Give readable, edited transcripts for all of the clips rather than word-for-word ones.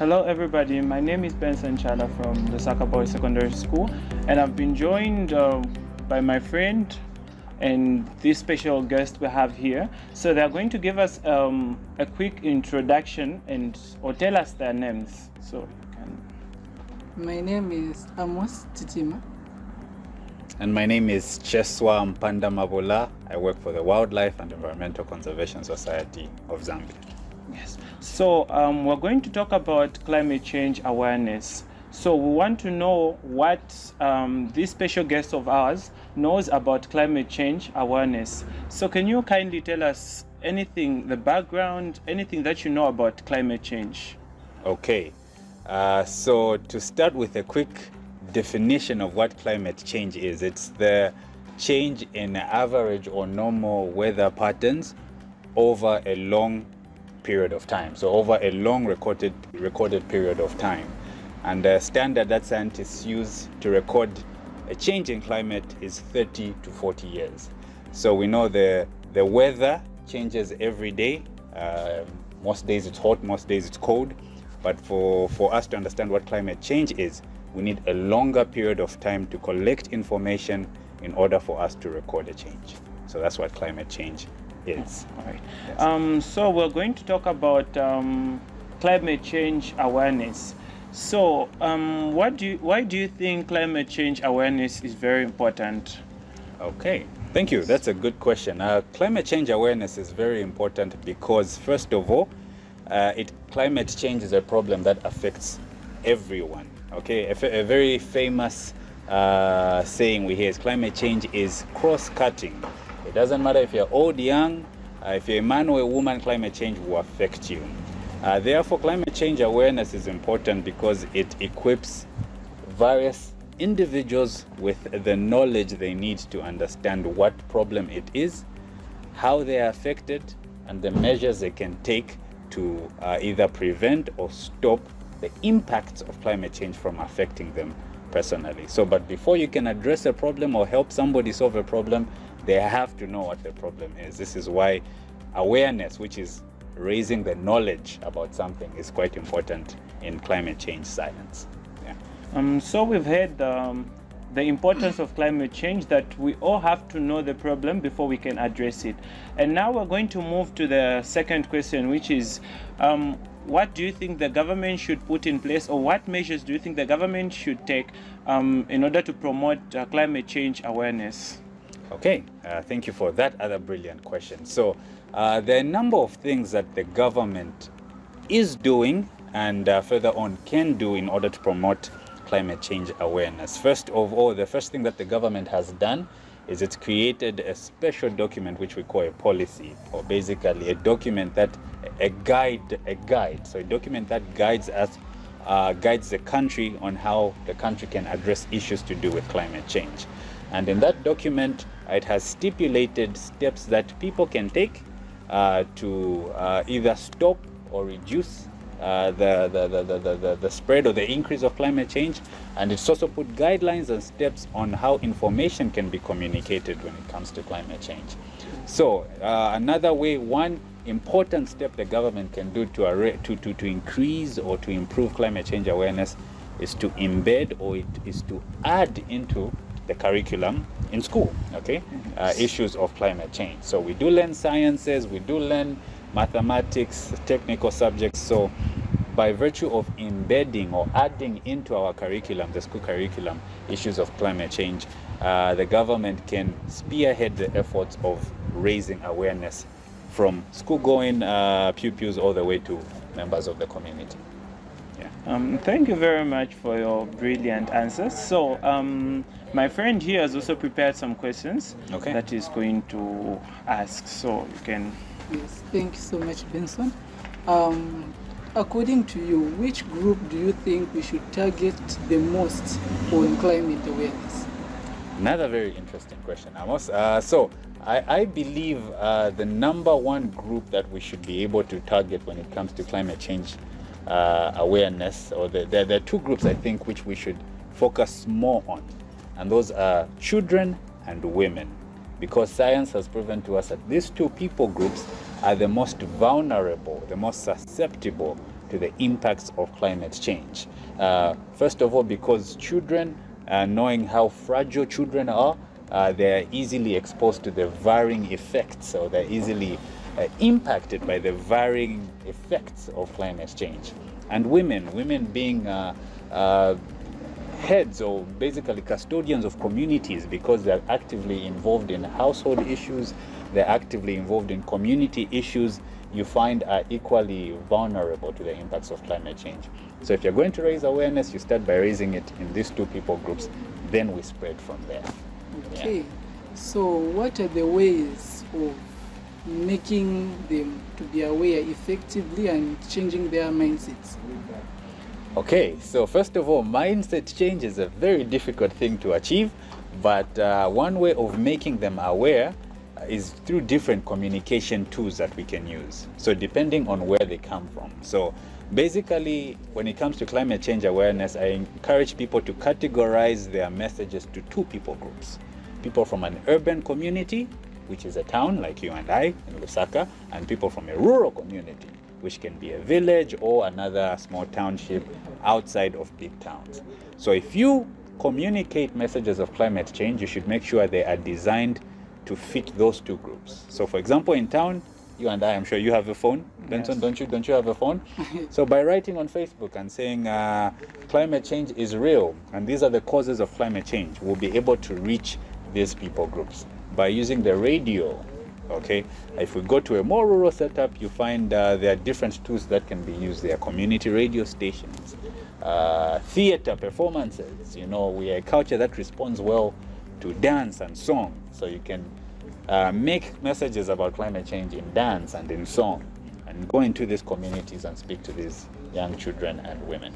Hello everybody, my name is Benson Chala from Lusaka Boys Secondary School, and I've been joined by my friend and this special guest we have here. So they're going to give us a quick introduction or tell us their names. So you can. My name is Amos Titima. And my name is Ceswa Mpandamabula. I work for the Wildlife and Environmental Conservation Society of Zambia. Yes. So we're going to talk about climate change awareness. So we want to know what this special guest of ours knows about climate change awareness. So can you kindly tell us anything, the background, anything that you know about climate change? Okay. So to start with a quick definition of what climate change is, it's the change in average or normal weather patterns over a long period of time, so over a long recorded period of time. And the standard that scientists use to record a change in climate is 30 to 40 years. So we know the weather changes every day. Most days it's hot, most days it's cold. But for us to understand what climate change is, we need a longer period of time to collect information in order for us to record a change. So that's what climate change is. All right. Yes. So we're going to talk about climate change awareness. So why do you think climate change awareness is very important? Okay, thank you. That's a good question. Climate change awareness is very important because, first of all, climate change is a problem that affects everyone. Okay, a very famous saying we hear is climate change is cross-cutting. It doesn't matter if you're old, young, if you're a man or a woman, climate change will affect you. Therefore, climate change awareness is important because it equips various individuals with the knowledge they need to understand what problem it is, how they are affected, and the measures they can take to either prevent or stop the impacts of climate change from affecting them personally. But before you can address a problem or help somebody solve a problem, they have to know what the problem is. This is why awareness, which is raising the knowledge about something, is quite important in climate change science. Yeah. So we've heard the importance of climate change, that we all have to know the problem before we can address it. And now we're going to move to the second question, which is what do you think the government should put in place, or what measures do you think the government should take in order to promote climate change awareness? Okay, thank you for that other brilliant question. So there are a number of things that the government is doing and further on can do in order to promote climate change awareness. First of all, the first thing that the government has done is it's created a special document which we call a policy, or basically a document that a guide. So a document that guides us, guides the country on how the country can address issues to do with climate change. And in that document, it has stipulated steps that people can take to either stop or reduce the spread or the increase of climate change. And it's also put guidelines and steps on how information can be communicated when it comes to climate change. So another way, one important step the government can do to increase or to improve climate change awareness is to embed, or it is to add into the curriculum in school, okay, issues of climate change. So we do learn sciences, we do learn mathematics, technical subjects. So by virtue of embedding or adding into our curriculum, the school curriculum, issues of climate change, the government can spearhead the efforts of raising awareness from school-going pupils all the way to members of the community. Yeah. Thank you very much for your brilliant answers. So my friend here has also prepared some questions that he's going to ask. So you can... Yes, thank you so much, Benson. According to you, which group do you think we should target the most on climate awareness? Another very interesting question, Amos. I believe the number one group that we should be able to target when it comes to climate change awareness, or there are two groups I think which we should focus more on, and those are children and women, because science has proven to us that these two people groups are the most vulnerable, the most susceptible to the impacts of climate change. First of all, because children, knowing how fragile children are, they're easily exposed to the varying effects, or they're easily impacted by the varying effects of climate change. And women being heads, or basically custodians of communities, because they're actively involved in household issues, they're actively involved in community issues, you find are equally vulnerable to the impacts of climate change. So if you're going to raise awareness, you start by raising it in these two people groups, then we spread from there. Okay, Yeah. so what are the ways of making them to be aware effectively and changing their mindsets? Okay, so first of all, mindset change is a very difficult thing to achieve, but one way of making them aware is through different communication tools that we can use. So depending on where they come from. So basically, when it comes to climate change awareness, I encourage people to categorize their messages to two people groups. People from an urban community, which is a town like you and I in Lusaka, and people from a rural community, which can be a village or another small township outside of big towns. So if you communicate messages of climate change, you should make sure they are designed to fit those two groups. So for example, in town, you and I, I'm sure you have a phone. Benson, Yes. don't you have a phone? So by writing on Facebook and saying climate change is real and these are the causes of climate change, we'll be able to reach these people groups. By using the radio, okay, if we go to a more rural setup, you find there are different tools that can be used. There are community radio stations, theater performances. You know, we are a culture that responds well to dance and song, so you can make messages about climate change in dance and in song, and go into these communities and speak to these young children and women.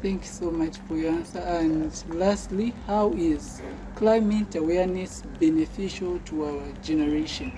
Thank you so much for your answer. And lastly, how is climate awareness beneficial to our generation?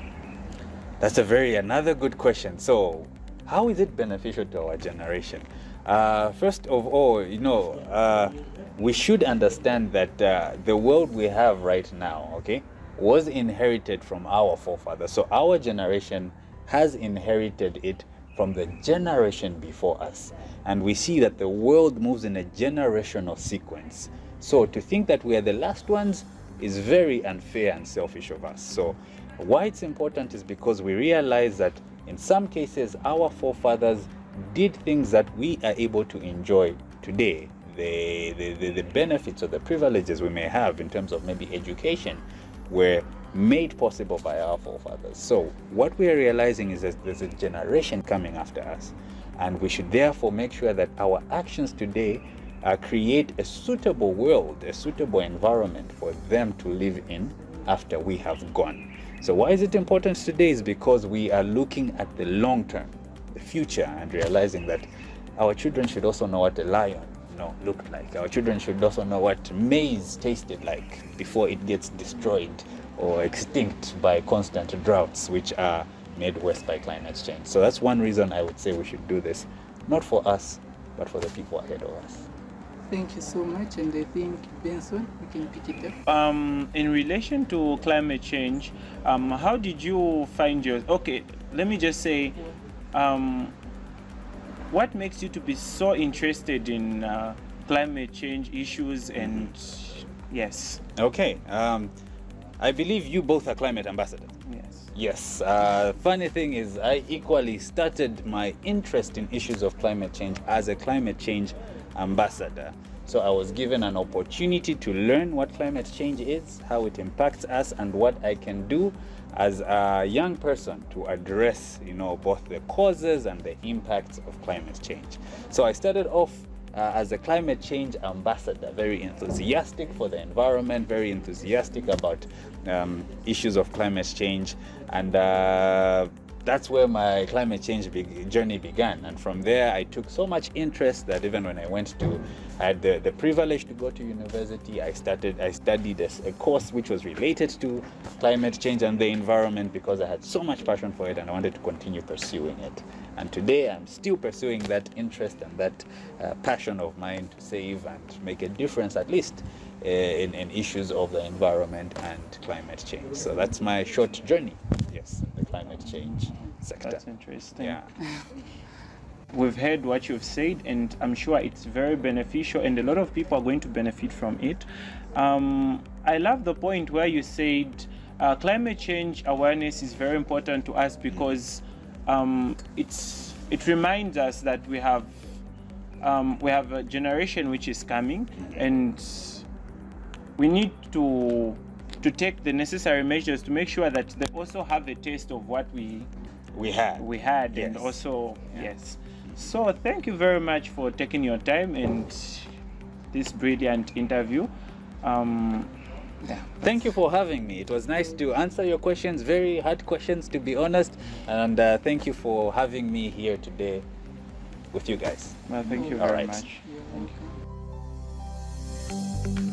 That's another good question. So, how is it beneficial to our generation? First of all, you know, we should understand that the world we have right now, okay, was inherited from our forefathers. So our generation has inherited it from the generation before us. And we see that the world moves in a generational sequence. So to think that we are the last ones is very unfair and selfish of us. So why it's important is because we realize that in some cases our forefathers did things that we are able to enjoy today. The benefits or the privileges we may have in terms of maybe education were made possible by our forefathers. So what we are realizing is that there's a generation coming after us, and we should therefore make sure that our actions today create a suitable world, a suitable environment for them to live in after we have gone. So why is it important today is because we are looking at the long term, the future, and realizing that our children should also know what a lion looked like. Our children should also know what maize tasted like before it gets destroyed or extinct by constant droughts, which are made worse by climate change. So that's one reason I would say we should do this, not for us, but for the people ahead of us. Thank you so much, and I think, Benson, we can pick it up. In relation to climate change, how did you find your... Okay, let me just say, what makes you to be so interested in climate change issues and... Yes. Okay. I believe you both are climate ambassadors. Yes. Yes. Funny thing is, I equally started my interest in issues of climate change as a climate change ambassador. So I was given an opportunity to learn what climate change is, how it impacts us, and what I can do as a young person to address, both the causes and the impacts of climate change. So I started off as a climate change ambassador, very enthusiastic for the environment, very enthusiastic about issues of climate change, and that's where my climate change journey began. And from there, I took so much interest that even when I had the privilege to go to university, I studied a course which was related to climate change and the environment, because I had so much passion for it and I wanted to continue pursuing it. And today I'm still pursuing that interest and that passion of mine to save and make a difference, at least in issues of the environment and climate change. So that's my short journey, yes, the climate change sector. That's interesting. Yeah. we've heard what you've said, and I'm sure it's very beneficial, and a lot of people are going to benefit from it. I love the point where you said climate change awareness is very important to us because it reminds us that we have a generation which is coming, and we need to take the necessary measures to make sure that they also have a taste of what we had, yes. And also Yeah. yes. So thank you very much for taking your time and this brilliant interview. Thank you for having me. It was nice to answer your questions, very hard questions to be honest, and thank you for having me here today with you guys. Well, thank you All very right. much. You're welcome.